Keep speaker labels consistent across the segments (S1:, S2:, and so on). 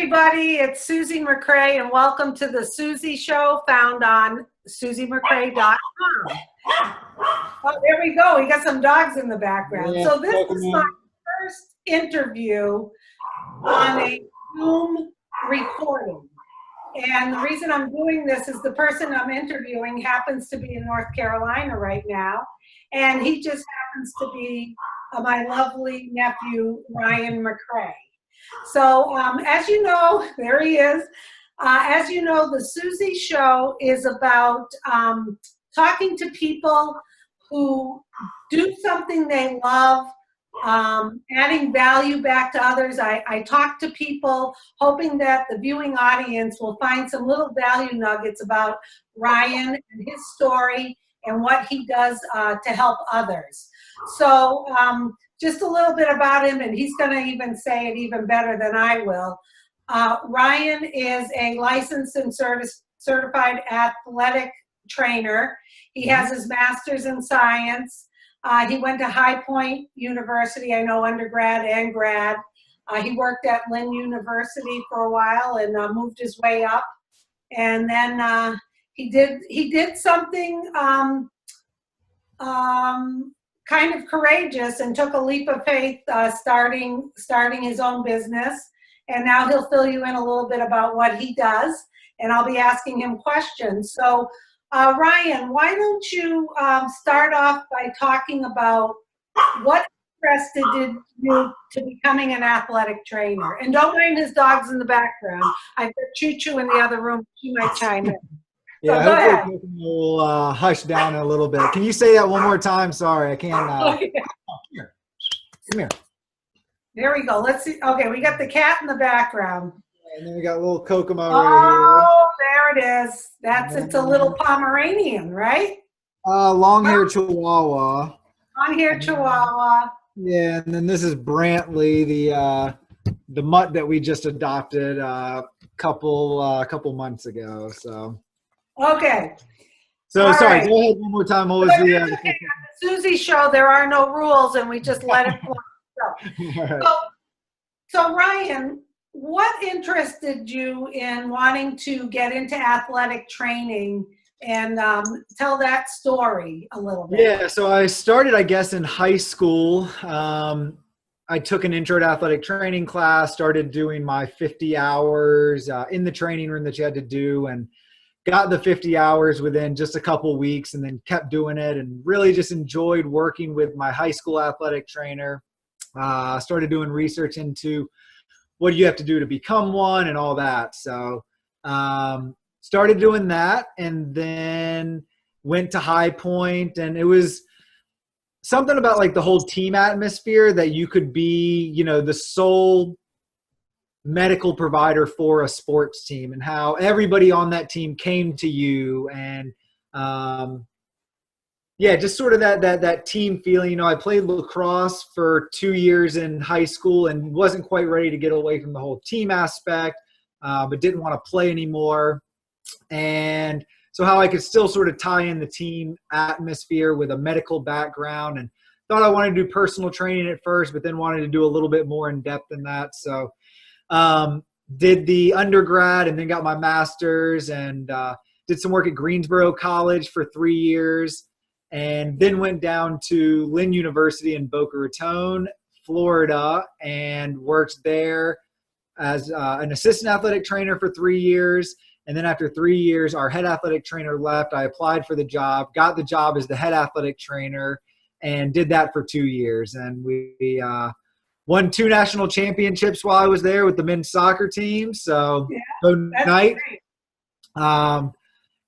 S1: everybody. It's Susie McCrea, and welcome to the Susie Show, found on SusieMcCrea.com. Oh, there we go. We got some dogs in the background.
S2: Yeah,
S1: so this is my first interview on a Zoom recording. And the reason I'm doing this is the person I'm interviewing happens to be in North Carolina right now. And he just happens to be my lovely nephew, Ryan McCrea. So as you know, there he is. As you know, the Susie Show is about talking to people who do something they love, adding value back to others. I talk to people hoping that the viewing audience will find some little value nuggets about Ryan and his story and what he does to help others. So just a little bit about him, and he's going to even say it even better than I will. Ryan is a licensed and certified athletic trainer. He has his master's in science. He went to High Point University, I know, undergrad and grad. He worked at Lynn University for a while and moved his way up. And then he did something kind of courageous and took a leap of faith, starting his own business. And now he'll fill you in a little bit about what he does, and I'll be asking him questions. So Ryan, why don't you start off by talking about what interested you to becoming an athletic trainer? And don't mind his dogs in the background. I've got Choo Choo in the other room. She might chime in. So
S2: yeah,
S1: go ahead.
S2: We'll hush down a little bit. Can you say that one more time? Sorry, I can't.
S1: Okay.
S2: Come here.
S1: There we go. Let's see. Okay, we got the cat in the background.
S2: And then we got a little Kokomo right here.
S1: Oh, there it is. It's a little Pomeranian, right?
S2: Long-haired Chihuahua.
S1: Long-haired Chihuahua.
S2: Yeah, and then this is Brantley, the mutt that we just adopted a couple months ago. So.
S1: Okay.
S2: So
S1: all
S2: sorry.
S1: right.
S2: Go ahead one more time. What was
S1: okay. On the Susie Show, there are no rules, and we just let it flow.
S2: Right.
S1: So Ryan, what interested you in wanting to get into athletic training, and tell that story a little bit?
S2: Yeah, so I started, I guess, in high school. I took an intro to athletic training class, started doing my 50 hours in the training room that you had to do, and got the 50 hours within just a couple weeks, and then kept doing it and really just enjoyed working with my high school athletic trainer. Started doing research into what do you have to do to become one and all that. So started doing that, and then went to High Point, and it was something about like the whole team atmosphere that you could be, you know, the sole medical provider for a sports team, and how everybody on that team came to you, and yeah, just sort of that team feeling. You know, I played lacrosse for 2 years in high school and wasn't quite ready to get away from the whole team aspect, but didn't want to play anymore. And so how I could still sort of tie in the team atmosphere with a medical background, and thought I wanted to do personal training at first, but then wanted to do a little bit more in depth than that. So did the undergrad and then got my master's, and did some work at Greensboro College for 3 years. And then went down to Lynn University in Boca Raton, Florida, and worked there as an assistant athletic trainer for 3 years. And then after 3 years, our head athletic trainer left. I applied for the job, got the job as the head athletic trainer, and did that for 2 years. And we won 2 national championships while I was there with the men's soccer team. So, night.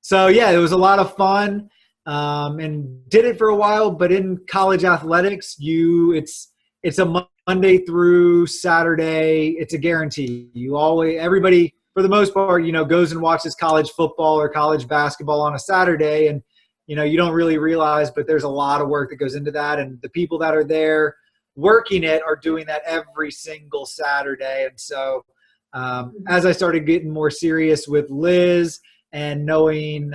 S2: So yeah, it was a lot of fun. And did it for a while, but in college athletics, it's a Monday through Saturday. It's a guarantee. Everybody for the most part, you know, goes and watches college football or college basketball on a Saturday, and you know, you don't really realize, but there's a lot of work that goes into that, and the people that are there working it are doing that every single Saturday. And so, as I started getting more serious with Liz and knowing,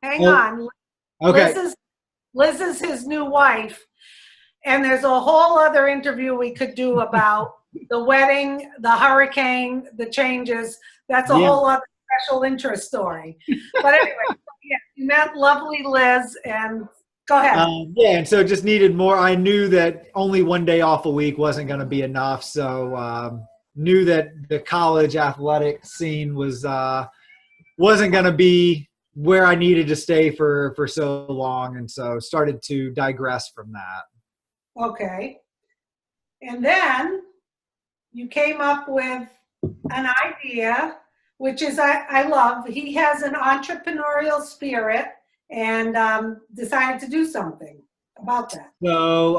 S1: Hang on.
S2: Okay.
S1: Liz is his new wife, and there's a whole other interview we could do about the wedding, the hurricane, the changes. That's a
S2: Yeah.
S1: whole other special interest story. But anyway, yeah, you met lovely Liz, and go ahead.
S2: Yeah, and so just needed more. I knew that only one day off a week wasn't going to be enough, so knew that the college athletic scene wasn't going to be where I needed to stay for so long, and so started to digress from that.
S1: Okay. And then you came up with an idea, which is I love. He has an entrepreneurial spirit and decided to do something about that.
S2: So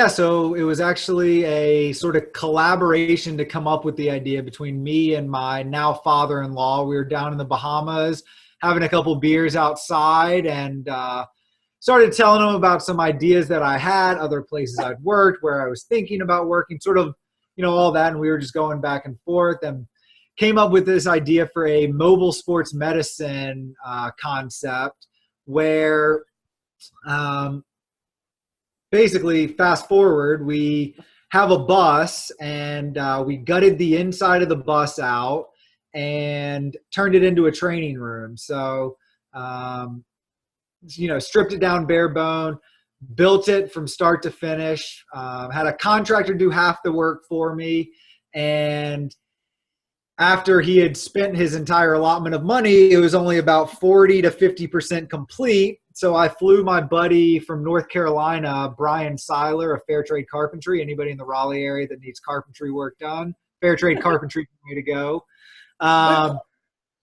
S2: so it was actually a sort of collaboration to come up with the idea between me and my now father-in-law. We were down in the Bahamas having a couple beers outside, and started telling him about some ideas that I had, other places I'd worked, where I was thinking about working, sort of, all that. And we were just going back and forth, and came up with this idea for a mobile sports medicine concept where basically, fast forward, we have a bus, and we gutted the inside of the bus out and turned it into a training room. So, stripped it down bare bone, built it from start to finish, had a contractor do half the work for me. And after he had spent his entire allotment of money, it was only about 40 to 50% complete. So I flew my buddy from North Carolina, Brian Seiler of Fair Trade Carpentry. Anybody in the Raleigh area that needs carpentry work done, Fair Trade Carpentry, for me to go.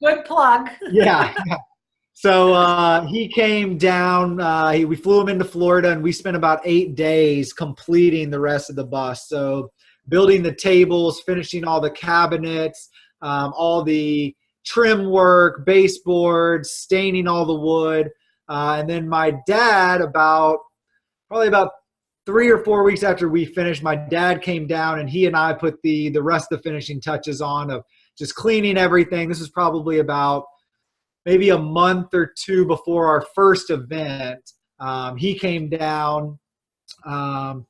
S1: Good plug.
S2: Yeah. So he came down. We flew him into Florida, and we spent about 8 days completing the rest of the bus. So building the tables, finishing all the cabinets, all the trim work, baseboards, staining all the wood. And then my dad, probably about 3 or 4 weeks after we finished, my dad came down, and he and I put the rest of the finishing touches on of just cleaning everything. This was probably about maybe a month or two before our first event. He came down, and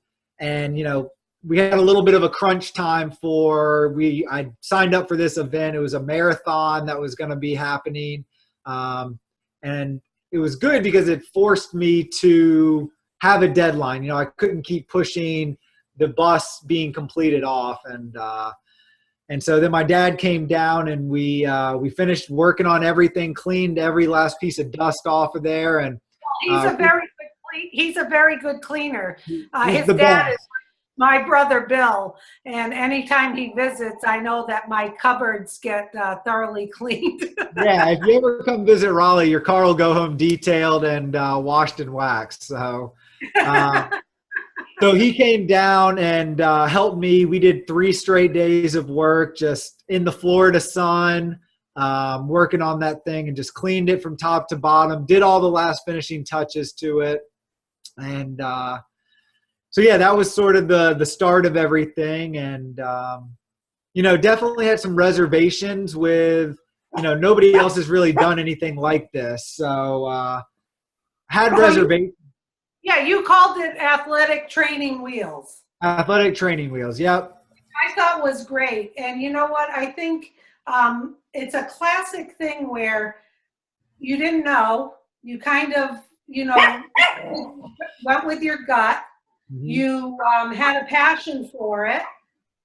S2: we had a little bit of a crunch time I signed up for this event. It was a marathon that was going to be happening. And it was good because it forced me to have a deadline. I couldn't keep pushing the bus being completed off. And so then my dad came down, and we finished working on everything, cleaned every last piece of dust off of there. And
S1: he's a very good cleaner. His dad is my brother Bill, and anytime he visits, I know that my cupboards get thoroughly cleaned.
S2: Yeah, if you ever come visit Raleigh, your car will go home detailed and washed and waxed. So, so he came down and helped me. We did 3 straight days of work just in the Florida sun, working on that thing, and just cleaned it from top to bottom, did all the last finishing touches to it. And so, yeah, that was sort of the start of everything. And, definitely had some reservations with, nobody else has really done anything like this. So had reservations.
S1: Yeah, you called it athletic training wheels.
S2: Athletic training wheels, yep.
S1: I thought was great. And you know what? I think it's a classic thing where you didn't know. You kind of, went with your gut. Mm-hmm. You had a passion for it.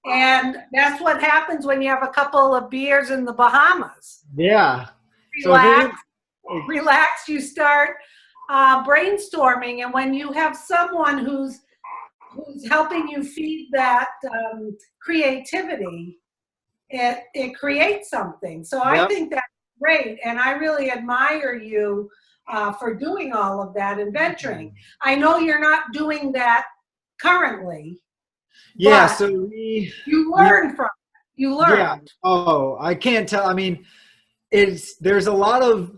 S1: And that's what happens when you have a couple of beers in the Bahamas.
S2: Yeah.
S1: Relax, you start brainstorming, and when you have someone who's helping you feed that creativity, it creates something. So yep. I think that's great, and I really admire you for doing all of that and venturing. I know you're not doing that currently.
S2: Yeah, so
S1: you learn from it. You learn.
S2: Yeah. Oh, I can't tell. I mean, there's a lot of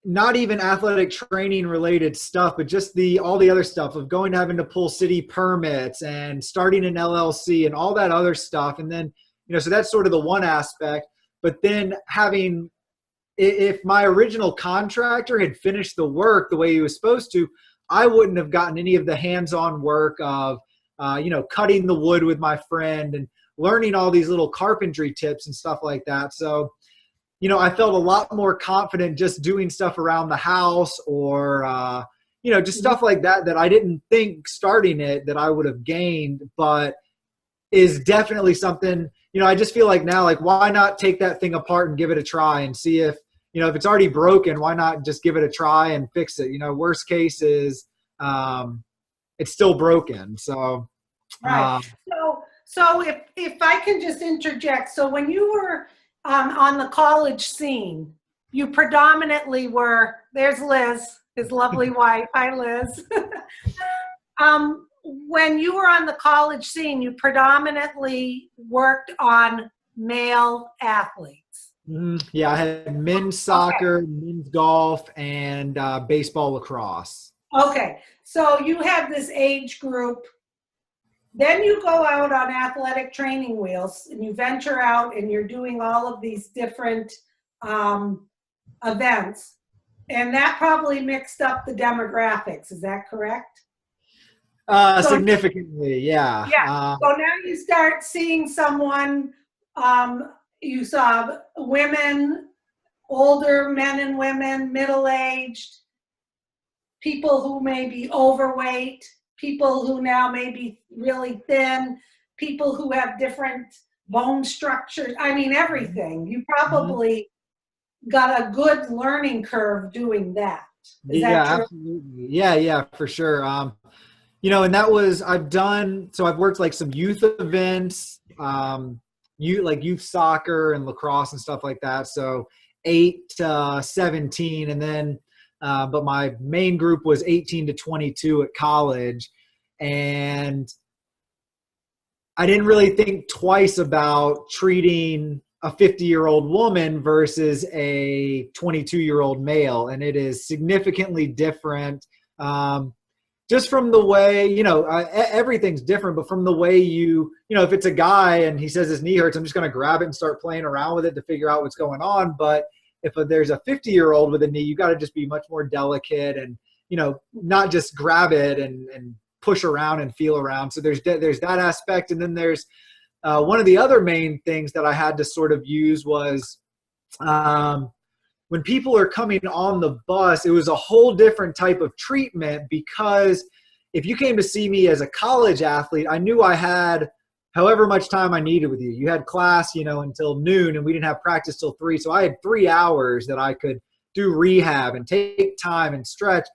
S2: not even athletic training related stuff, but just all the other stuff of having to pull city permits and starting an LLC and all that other stuff. And then, so that's sort of the one aspect, but then if my original contractor had finished the work the way he was supposed to, I wouldn't have gotten any of the hands-on work of, cutting the wood with my friend and learning all these little carpentry tips and stuff like that. So, you know, I felt a lot more confident just doing stuff around the house or, you know, just stuff like that, that I didn't think starting it that I would have gained, but is definitely something, you know, I just feel like now, like, why not take that thing apart and give it a try and see if, you know, if it's already broken, why not just give it a try and fix it? You know, worst case is it's still broken. So,
S1: Right. So if I can just interject, so when you were on the college scene, you predominantly were, there's Liz, his lovely wife. Hi, Liz. When you were on the college scene, you predominantly worked on male athletes.
S2: Yeah, I had men's soccer, men's golf, and baseball, lacrosse.
S1: Okay, so you have this age group. Then you go out on athletic training wheels and you venture out and you're doing all of these different events. And that probably mixed up the demographics. Is that correct?
S2: Significantly, yeah.
S1: Yeah. So now you start seeing someone, you saw women, older men and women, middle-aged, people who may be overweight, people who now may be really thin, people who have different bone structures. I mean, everything. You probably got a good learning curve doing that. Is that true?
S2: Absolutely. Yeah, for sure. You know, and that was, I've worked like some youth events, youth soccer and lacrosse and stuff like that. So 8 to 17. And then, but my main group was 18 to 22 at college. And I didn't really think twice about treating a 50-year-old woman versus a 22-year-old male. And it is significantly different. Just from the way, you know, everything's different, but from the way you know, if it's a guy and he says his knee hurts, I'm just going to grab it and start playing around with it to figure out what's going on. But if there's a 50-year-old with a knee, you got to just be much more delicate and, you know, not just grab it and push around and feel around. So there's that aspect. And then there's one of the other main things that I had to sort of use was when people are coming on the bus, it was a whole different type of treatment, because if you came to see me as a college athlete, I knew I had however much time I needed with you. You had class, you know, until noon, and we didn't have practice till 3. So I had 3 hours that I could do rehab and take time and stretch,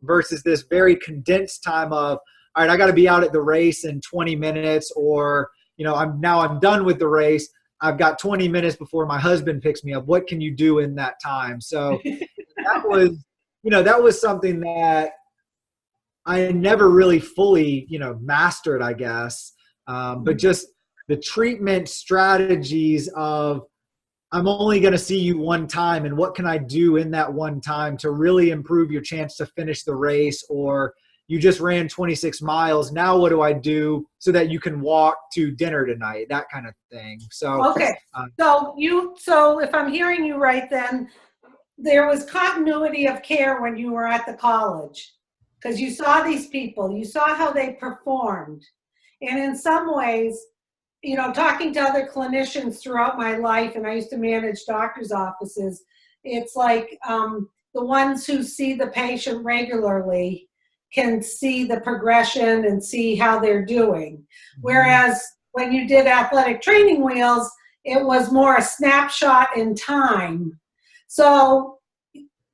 S2: versus this very condensed time of, all right, I got to be out at the race in 20 minutes, or, you know, I'm done with the race. I've got 20 minutes before my husband picks me up. What can you do in that time? So that was something that I never really fully, you know, mastered, I guess. But just the treatment strategies of, I'm only going to see you one time, and what can I do in that one time to really improve your chance to finish the race? Or you just ran 26 miles. Now what do I do so that you can walk to dinner tonight? That kind of thing. So,
S1: okay. So if I'm hearing you right, then there was continuity of care when you were at the college, because you saw these people, you saw how they performed. And in some ways, you know, talking to other clinicians throughout my life, and I used to manage doctors' offices, it's like the ones who see the patient regularly can see the progression and see how they're doing. Whereas when you did athletic training wheels, it was more a snapshot in time. So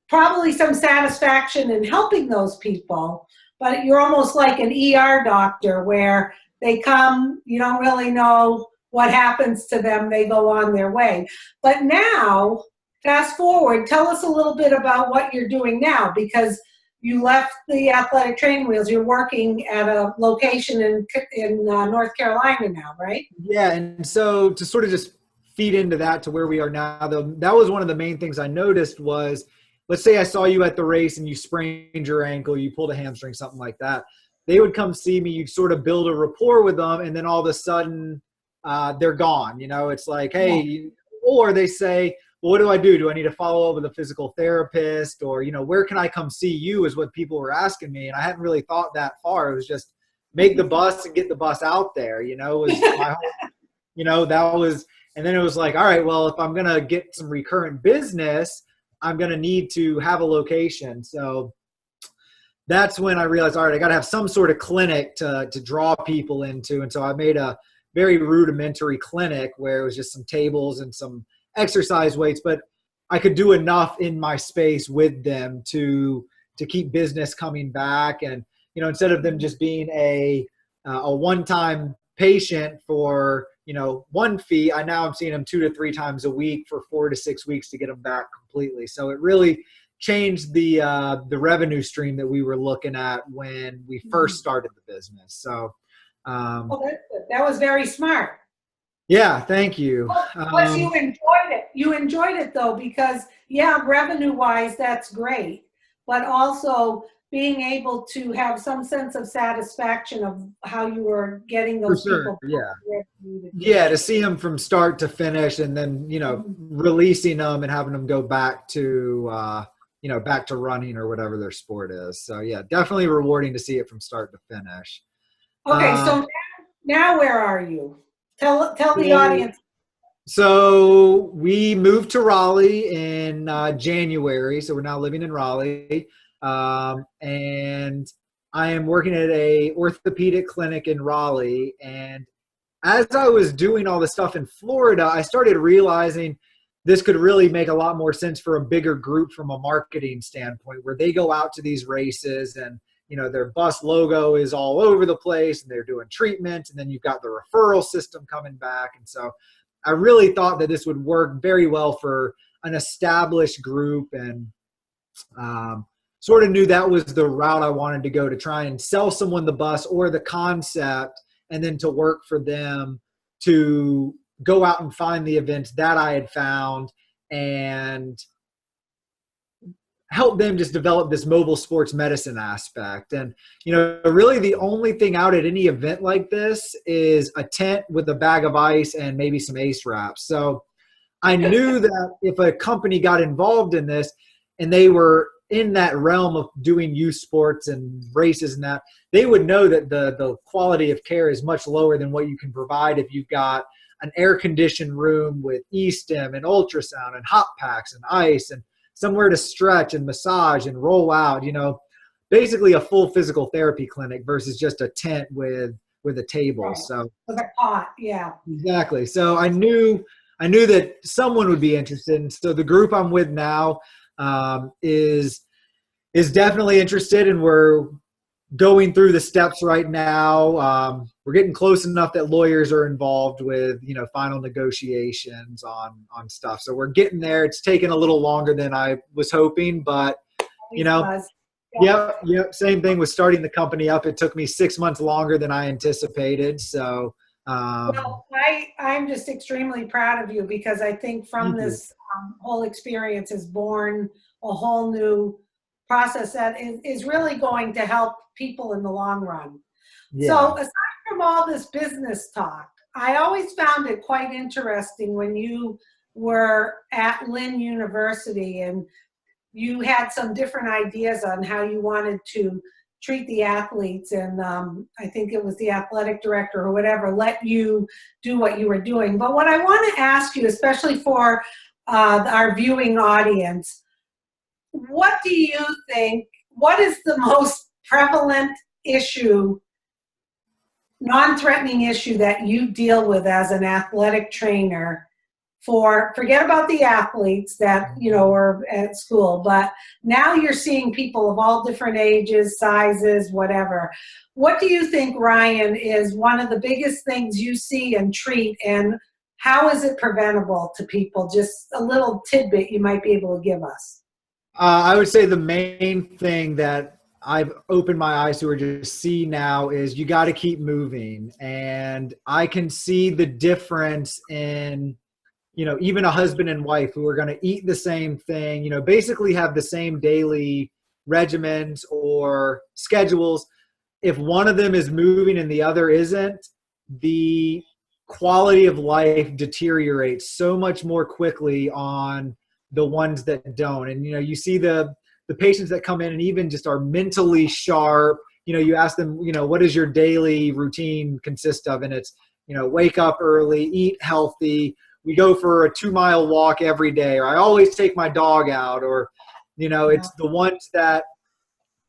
S1: probably some satisfaction in helping those people, but you're almost like an ER doctor where they come, you don't really know what happens to them, they go on their way. But now, fast forward, tell us a little bit about what you're doing now, because you left the athletic training wheels. You're working at a location in North Carolina now, right?
S2: Yeah, and so to sort of just feed into that to where we are now, that was one of the main things I noticed was, let's say I saw you at the race and you sprained your ankle, you pulled a hamstring, something like that. They would come see me, you'd sort of build a rapport with them, and then all of a sudden they're gone. You know, it's like, hey, or they say, well, what do I do? Do I need to follow up with a physical therapist? Or, you know, where can I come see you is what people were asking me. And I hadn't really thought that far. It was just make the bus and get the bus out there, you know, was that was, and then it was like, all right, well, if I'm going to get some recurrent business, I'm going to need to have a location. So that's when I realized, all right, I got to have some sort of clinic to draw people into. And so I made a very rudimentary clinic where it was just some tables and some exercise weights, but I could do enough in my space with them to keep business coming back. And, instead of them just being a one-time patient for, one fee, now I'm seeing them 2 to 3 times a week for 4 to 6 weeks to get them back completely. So it really changed the revenue stream that we were looking at when we first started the business. So
S1: that was very smart.
S2: Yeah, thank you.
S1: Plus, you enjoyed it. You enjoyed it though, because revenue-wise, that's great, but also being able to have some sense of satisfaction of how you were getting those people.
S2: Yeah, to see them from start to finish, and then releasing them and having them go back to back to running or whatever their sport is. So yeah, definitely rewarding to see it from start to finish.
S1: Okay, so now where are you? Tell the audience.
S2: So we moved to Raleigh in January. So we're now living in Raleigh. And I am working at a orthopedic clinic in Raleigh. And as I was doing all the stuff in Florida, I started realizing this could really make a lot more sense for a bigger group from a marketing standpoint, where they go out to these races and their bus logo is all over the place and they're doing treatment, and then you've got the referral system coming back. And so I really thought that this would work very well for an established group, and sort of knew that was the route I wanted to go, to try and sell someone the bus or the concept, and then to work for them to go out and find the events that I had found and help them just develop this mobile sports medicine aspect. And, really the only thing out at any event like this is a tent with a bag of ice and maybe some ace wraps. So I knew that if a company got involved in this and they were in that realm of doing youth sports and races and that, they would know that the quality of care is much lower than what you can provide if you've got an air-conditioned room with e-stim and ultrasound and hot packs and ice and somewhere to stretch and massage and roll out, basically a full physical therapy clinic versus just a tent with a table.
S1: Right.
S2: So
S1: with a cot, yeah.
S2: Exactly. So I knew that someone would be interested. And so the group I'm with now is definitely interested, and we're going through the steps right now. We're getting close enough that lawyers are involved with, final negotiations on stuff. So we're getting there. It's taken a little longer than I was hoping, but Yep. Same thing with starting the company up. It took me 6 months longer than I anticipated. So,
S1: well, I'm just extremely proud of you, because I think from this whole experience is born a whole new process that is really going to help people in the long run.
S2: Yeah.
S1: So aside from all this business talk, I always found it quite interesting when you were at Lynn University and you had some different ideas on how you wanted to treat the athletes, and I think it was the athletic director or whatever let you do what you were doing. But what I want to ask you, especially for our viewing audience, what do you think, what is the most prevalent issue, non-threatening issue that you deal with as an athletic trainer? Forget about the athletes that are at school, but now you're seeing people of all different ages, sizes, whatever. What do you think, Ryan, is one of the biggest things you see and treat, and how is it preventable to people? Just a little tidbit you might be able to give us.
S2: I would say the main thing that I've opened my eyes to, or just see now, is you got to keep moving. And I can see the difference in, even a husband and wife who are going to eat the same thing, basically have the same daily regimens or schedules. If one of them is moving and the other isn't, the quality of life deteriorates so much more quickly on the ones that don't. And, you see the patients that come in and even just are mentally sharp, you ask them, what does your daily routine consist of? And it's, wake up early, eat healthy. We go for a 2-mile walk every day, or I always take my dog out, or, it's the ones that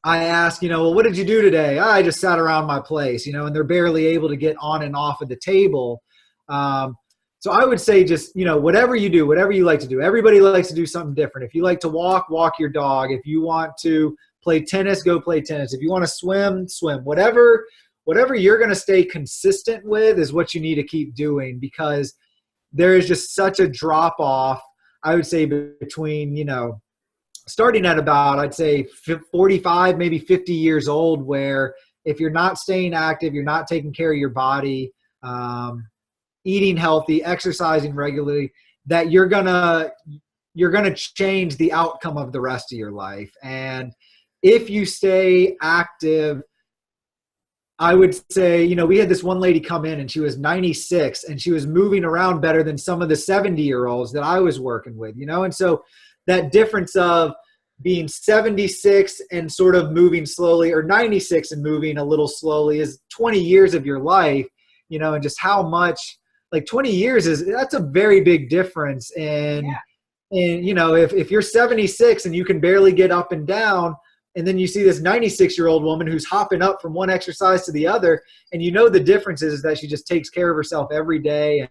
S2: I ask, well, what did you do today? I just sat around my place, and they're barely able to get on and off of the table. So I would say just, whatever you do, whatever you like to do. Everybody likes to do something different. If you like to walk your dog. If you want to play tennis, go play tennis. If you want to swim, swim. Whatever you're going to stay consistent with is what you need to keep doing, because there is just such a drop off, I would say, between, starting at about, I'd say 45, maybe 50 years old, where if you're not staying active, you're not taking care of your body, eating healthy, exercising regularly, that you're gonna change the outcome of the rest of your life. And if you stay active, I would say, we had this one lady come in and she was 96 and she was moving around better than some of the 70-year-olds that I was working with, and so that difference of being 76 and sort of moving slowly, or 96 and moving a little slowly, is 20 years of your life, and just how much, like 20 years that's a very big difference. And if you're 76 and you can barely get up and down, and then you see this 96-year-old woman who's hopping up from one exercise to the other, and the difference is that she just takes care of herself every day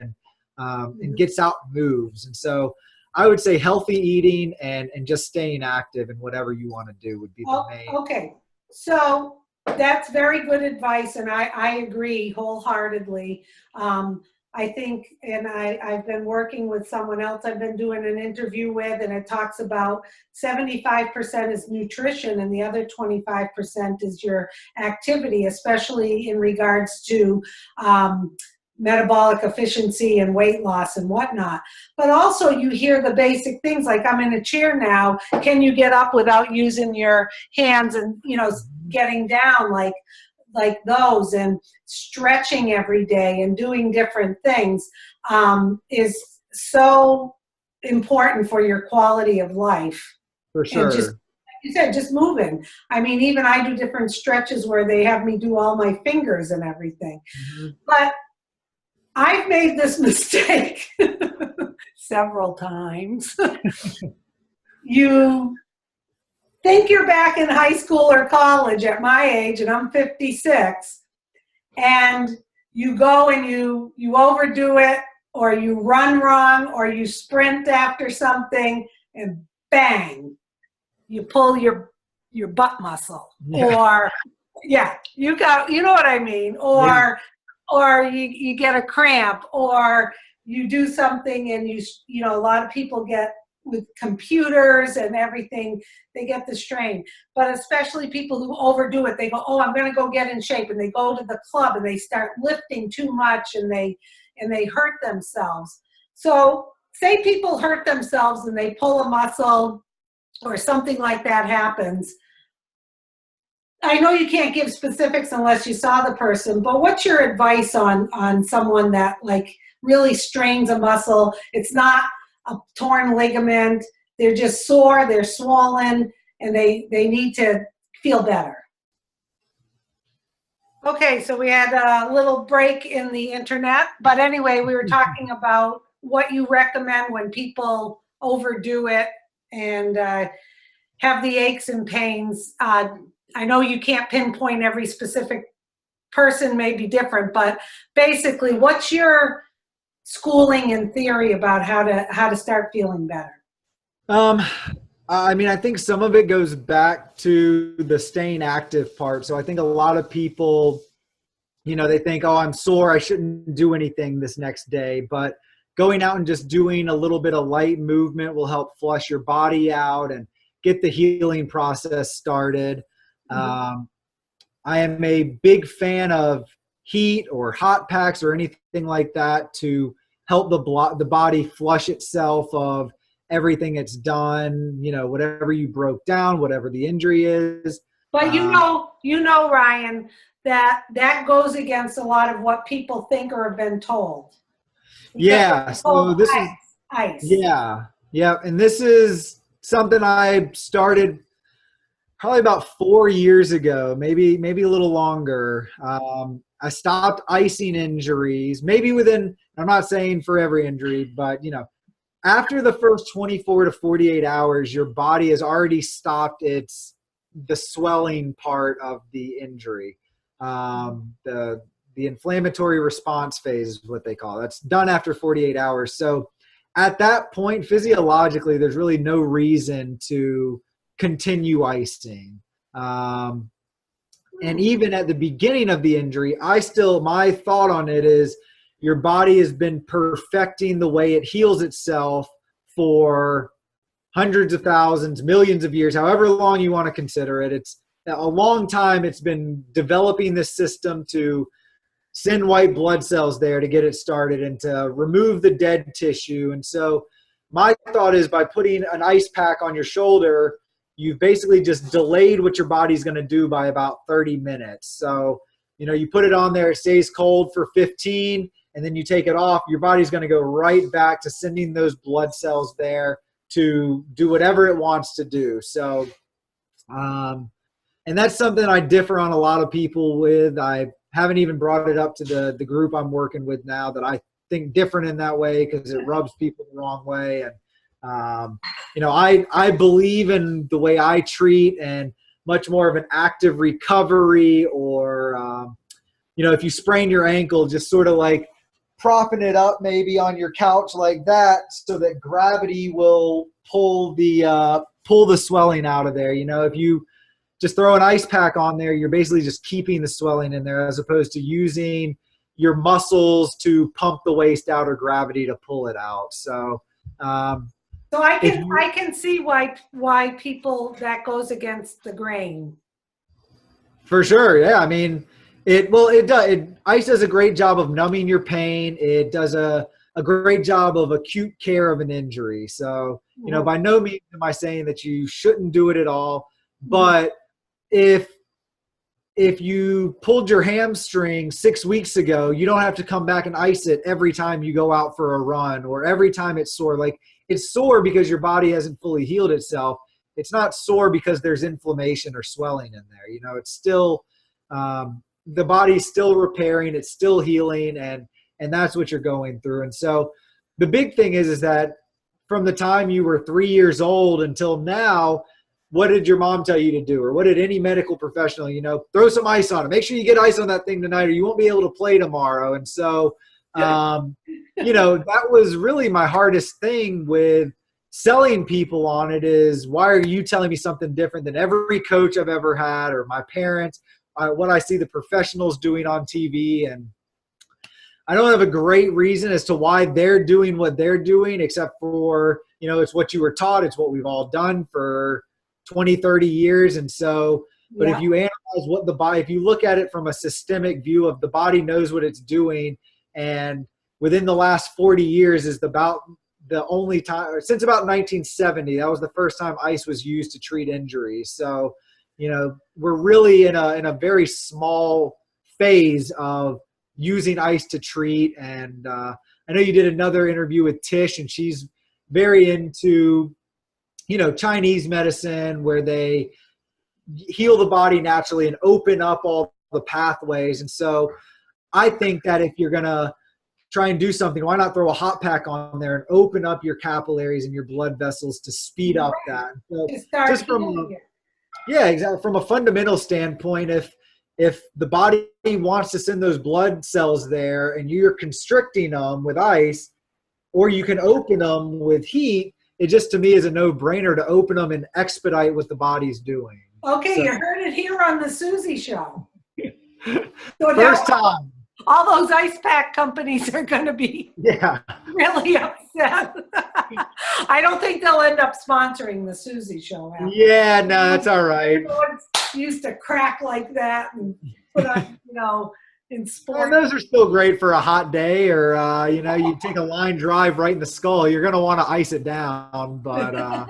S2: and gets out and moves. And so I would say healthy eating and just staying active in whatever you want to do would be the main.
S1: Okay. So that's very good advice, and I agree wholeheartedly. I think, and I've been working with someone else I've been doing an interview with, and it talks about 75% is nutrition and the other 25% is your activity, especially in regards to metabolic efficiency and weight loss and whatnot. But also you hear the basic things like, I'm in a chair now, can you get up without using your hands, and getting down, like those, and stretching every day and doing different things is so important for your quality of life.
S2: For sure.
S1: And just, like you said, just moving. I mean, even I do different stretches where they have me do all my fingers and everything. Mm-hmm. But I've made this mistake several times. You think you're back in high school or college at my age, and I'm 56, and you go and you overdo it, or you run wrong, or you sprint after something, and bang, you pull your butt muscle. Or you know what I mean, or you get a cramp, or you do something and a lot of people get, with computers and everything, they get the strain. But especially people who overdo it, they go, oh, I'm going to go get in shape, and they go to the club and they start lifting too much, and they hurt themselves. So say people hurt themselves and they pull a muscle or something like that happens. I know you can't give specifics unless you saw the person, but what's your advice on someone that really strains a muscle? It's not a torn ligament, they're just sore, they're swollen, and they need to feel better. Okay, so we had a little break in the internet, but anyway, we were talking about what you recommend when people overdo it and have the aches and pains. I know you can't pinpoint every specific person, may be different, but basically, what's your schooling and theory about how to start feeling better?
S2: I mean, I think some of it goes back to the staying active part. So I think a lot of people, they think, oh, I'm sore, I shouldn't do anything this next day. But going out and just doing a little bit of light movement will help flush your body out and get the healing process started. Mm-hmm. I am a big fan of heat or hot packs or anything like that to help the body flush itself of everything it's done, whatever you broke down, whatever the injury is.
S1: But Ryan, that goes against a lot of what people think or have been told.
S2: So this is ice. Yeah. And this is something I started probably about 4 years ago, maybe a little longer. I stopped icing injuries, maybe within, I'm not saying for every injury, but, you know, after the first 24 to 48 hours, your body has already stopped the swelling part of the injury. The inflammatory response phase is what they call it. That's done after 48 hours. So at that point, physiologically, there's really no reason to continue icing. And even at the beginning of the injury, my thought on it is your body has been perfecting the way it heals itself for hundreds of thousands, millions of years, however long you want to consider it. It's a long time. It's been developing this system to send white blood cells there to get it started and to remove the dead tissue. And so my thought is by putting an ice pack on your shoulder, you've basically just delayed what your body's going to do by about 30 minutes. So, you know, you put it on there, it stays cold for 15, and then you take it off. Your body's going to go right back to sending those blood cells there to do whatever it wants to do. So, and that's something I differ on a lot of people with. I haven't even brought it up to the group I'm working with now that I think different in that way because it rubs people the wrong way. And you know, I believe in the way I treat and much more of an active recovery or, you know, if you sprain your ankle, just sort of like propping it up maybe on your couch like that so that gravity will pull the swelling out of there. You know, if you just throw an ice pack on there, you're basically just keeping the swelling in there as opposed to using your muscles to pump the waste out or gravity to pull it out. So,
S1: so I can see why people that goes against the grain.
S2: For sure, yeah. I mean, ice does a great job of numbing your pain. It does a great job of acute care of an injury. So, you know, by no means am I saying that you shouldn't do it at all. But if you pulled your hamstring 6 weeks ago, you don't have to come back and ice it every time you go out for a run or every time it's sore. Like, it's sore because your body hasn't fully healed itself. It's not sore because there's inflammation or swelling in there. You know, it's still the body's still repairing, it's still healing, and that's what you're going through. And so the big thing is that from the time you were 3 years old until now, what did your mom tell you to do? Or what did any medical professional, you know, throw some ice on it. Make sure you get ice on that thing tonight or you won't be able to play tomorrow. And so, you know, that was really my hardest thing with selling people on it is, why are you telling me something different than every coach I've ever had or my parents, what I see the professionals doing on TV? And I don't have a great reason as to why they're doing what they're doing, except for, you know, it's what you were taught. It's what we've all done for 20, 30 years. And so, but if you analyze what the body, if you look at it from a systemic view of the body knows what it's doing, and within the last 40 years is about the only time, since about 1970, that was the first time ice was used to treat injuries. So, you know, we're really in a very small phase of using ice to treat. And I know you did another interview with Tish, and she's very into, you know, Chinese medicine where they heal the body naturally and open up all the pathways. And so I think that if you're going to try and do something, why not throw a hot pack on there and open up your capillaries and your blood vessels to speed up that? So just exactly. From a fundamental standpoint, if the body wants to send those blood cells there and you're constricting them with ice, or you can open them with heat, it just to me is a no-brainer to open them and expedite what the body's doing.
S1: Okay, so, you heard it here on the Susie Show. So
S2: first time.
S1: All those ice pack companies are going to be really upset. I don't think they'll end up sponsoring the Susie Show.
S2: Yeah, no, that's all right.
S1: Everyone used to crack like that and put on, you know, in sport.
S2: And those are still great for a hot day, or you know, you take a line drive right in the skull. You're going to want to ice it down, but you know,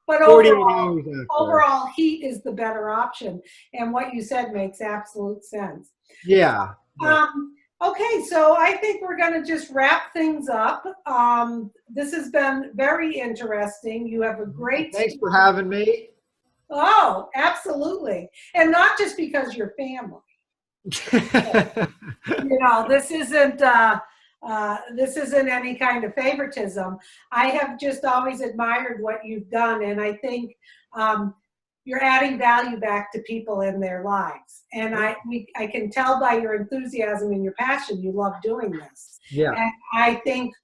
S1: but overall, heat is the better option. And what you said makes absolute sense.
S2: Yeah.
S1: Okay, so I think we're going to just wrap things up. This has been very interesting. You have a great
S2: Thanks for having me.
S1: Oh, absolutely. And not just because you're family. You know, this isn't any kind of favoritism. I have just always admired what you've done, and I think you're adding value back to people in their lives. And I can tell by your enthusiasm and your passion, you love doing this.
S2: Yeah.
S1: And I think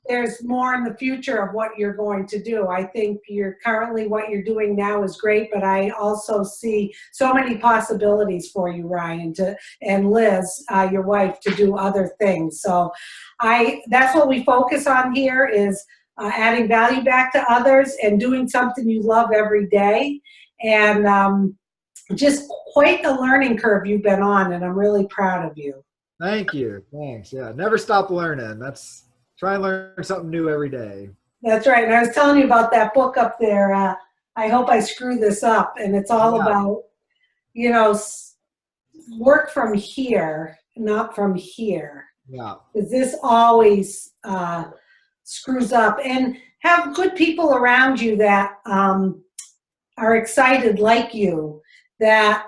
S1: there's more in the future of what you're going to do. I think what you're doing now is great, but I also see so many possibilities for you, Ryan, and Liz, your wife, to do other things. So that's what we focus on here, is adding value back to others and doing something you love every day. And just quite a learning curve you've been on, and I'm really proud of you.
S2: Thank you. Thanks. Yeah. Never stop learning. Try and learn something new every day.
S1: That's right. And I was telling you about that book up there. I hope I screw this up. And it's all about, you know, work from here, not from here.
S2: Yeah.
S1: Because this always screws up. And have good people around you that are excited like you, that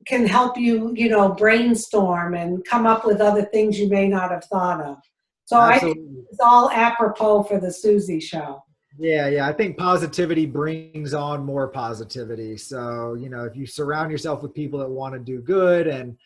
S1: can help you, you know, brainstorm and come up with other things you may not have thought of. So absolutely. I think it's all apropos for the Susie Show.
S2: Yeah. I think positivity brings on more positivity. So, you know, if you surround yourself with people that want to do good and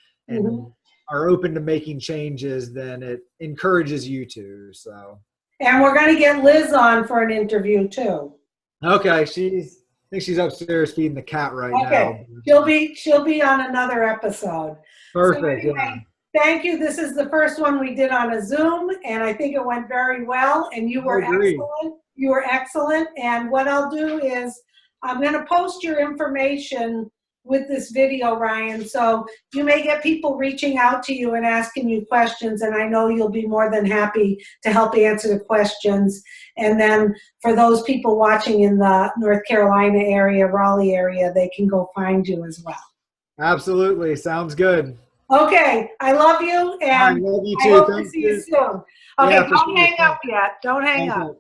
S2: are open to making changes, then it encourages you to. So. And
S1: we're going to get Liz on for an interview too.
S2: Okay. I think she's upstairs feeding the cat right now.
S1: Okay. She'll be on another episode.
S2: Perfect.
S1: So anyway, thank you. This is the first one we did on a Zoom, and I think it went very well, and you were excellent. You were excellent. And what I'll do is I'm going to post your information with this video, Ryan, so you may get people reaching out to you and asking you questions, and I know you'll be more than happy to help answer the questions. And then for those people watching in the North Carolina area, Raleigh area, they can go find you as well.
S2: Absolutely. Sounds good.
S1: Okay. I love you, and
S2: I love you too.
S1: I hope to see you soon. Okay, don't hang up yet. Don't hang up.